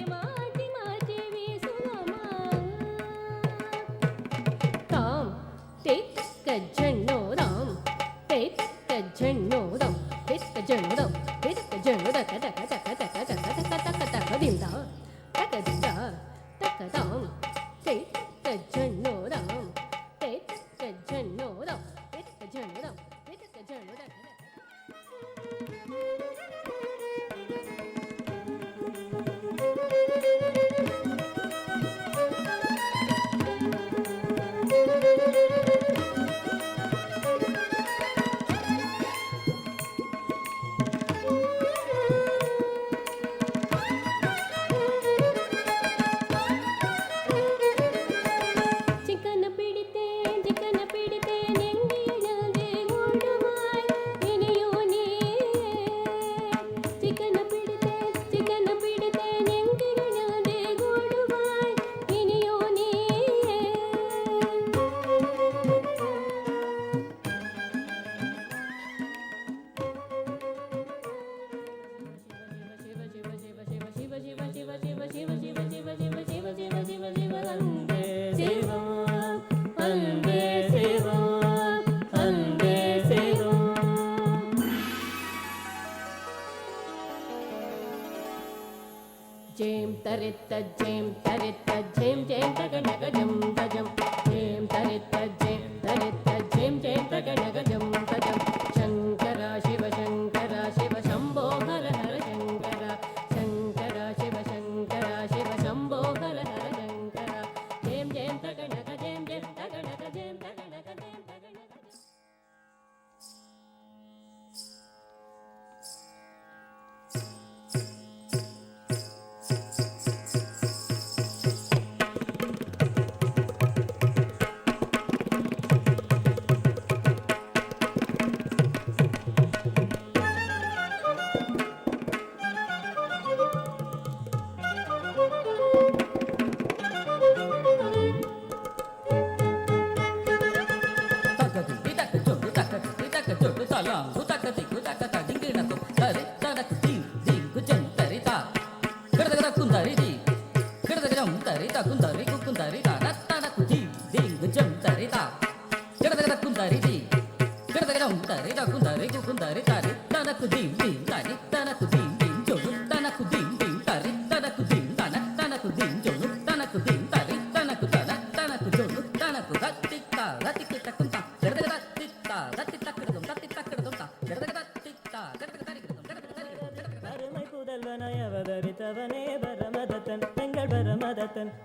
மாற்றி மாற்றி வீசுவோமா தாம் திக்க ஜன்னோதாம் திக்க ஜன்னோதாம் திக்க ஜன்னோதாம் திக்க ஜன்னோதா கத கத கத கத கத கத கத கதிந்தா தகதிந்தா தகதாம் திக்க ஜன்னோதாம் திக்க ஜன்னோதாம் திக்க ஜன்னோதாம் திக்க ஜன்னோதா சிக்கன பிடித்தேன் எங்கிழந்தே ஓடுவாய் இனியோ நீ சிக்கன பிடித்தேன் எங்கிழந்தே ஓடுவாய் இனியோ நீ ஜேம் தரித்த ஜேம் தகநக ஜம் தஜம் ஜேம் தரித்த ஜேம் தகநக ஜம் தஜம் சங்கர சிவ சம்போ ஹர ஹர சங்கர சங்கர சிவ சம்போ ஹர ஹர சங்கர ஜேம் தகநக ஜேம் தகநக ஜேம் தகநக ஜேம் தகநக அருமை புதல்வனாய் அவதரித்தவனே பரமதத்தன் எங்கள் பரமதத்தன்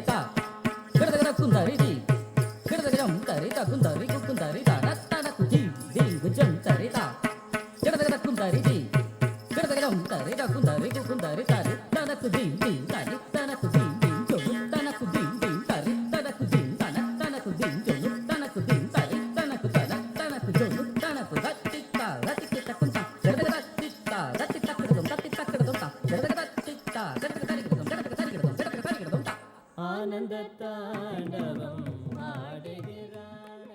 కుందరిత గడదగడ కుందరిది గడదగడం తరిత కుందరి కుందరిత నత్తనకు జీ జీ గుజం తరిత గడదగడ కుందరిది గడదగడం తరిత కుందరి కుందరి తరి తనకు జీ జీ తరి తనకు జీ జీ జోగు తనకు జీ జీ తరి తనకు జీ తన తనకు జీ జోగు తనకు జీ తరి తనకు తన తనకు జోగు తనకు రత్తిత రత్తిత కుంత గడదగడ రత్తిత రత్తిత కడదం రత్తిత కడదం గడదగడ రత్తిత గడదగడ తరిగడదం గడదగడ తరిగడదం గడదగడ తరిగడదం ஆனந்த தாண்டவம் ஆடுகிறான்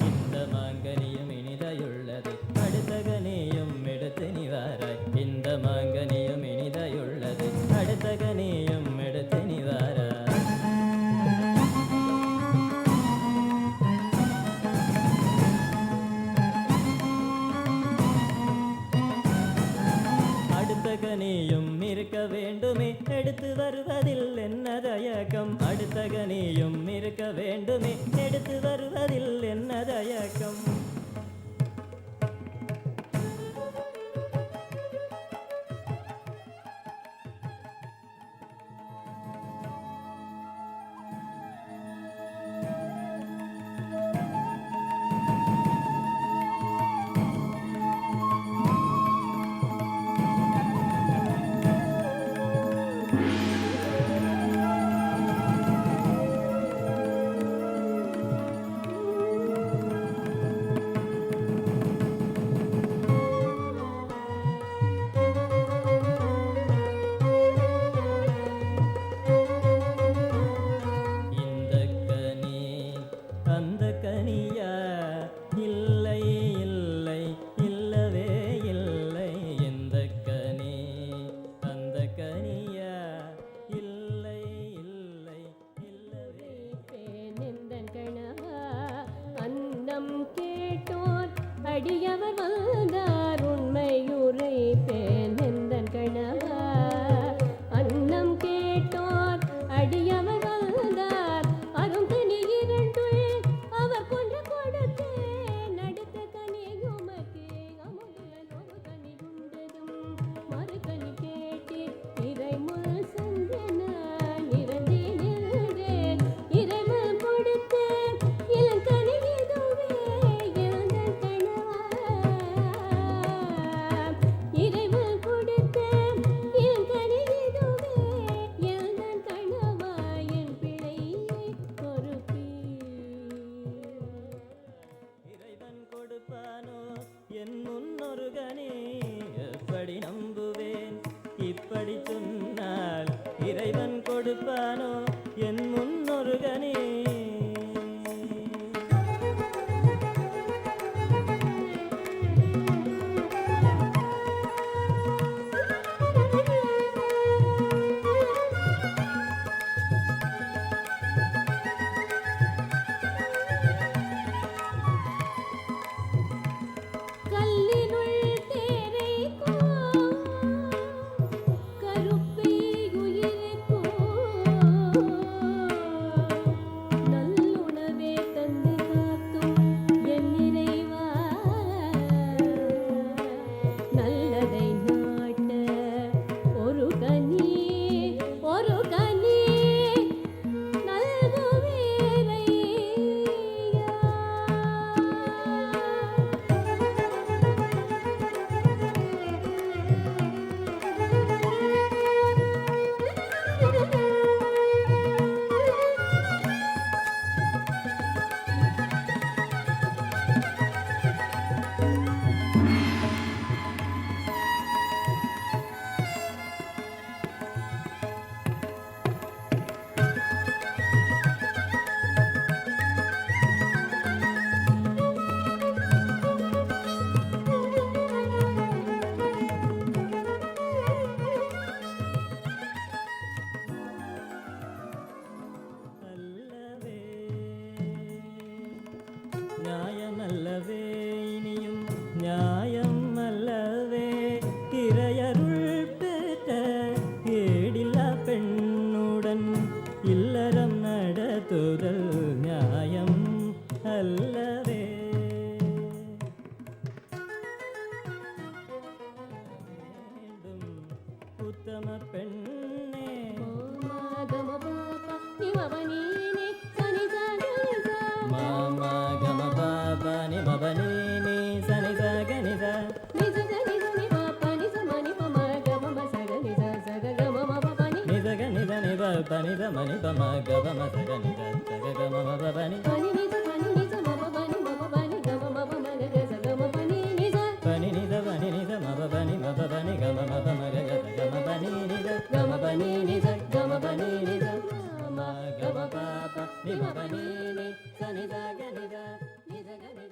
இந்த மாங்கனியும் இனிதையுள்ளது அடுத்தகனியும் எடுத்து நிவாராய் இந்த மாங்கனியும் இனிதையுள்ளது அடுத்தகனியும் எடுத்து நிவாராய் அடுத்தகனியும் இருக்க வேண்டுமே எடுத்து வருவதில் என்ன தயக்கம் அடுத்தகனியும் இருக்க வேண்டுமே எடுத்து வருவதில் என்ன தயக்கம் உத்தம பெண்ணே மாமா கம பாபா நி மபனி நீ சனி சகனித நித கனித நிப பனித மணி பம கபம சகனித சக கம பபனி பனி நித பனி நித மபபனி மபபனி கம மப மக கம பனி நித கம பனி நித கம பனி நித மாமா கம பாபா நி மபனி நீ சனி சகனித நித கனி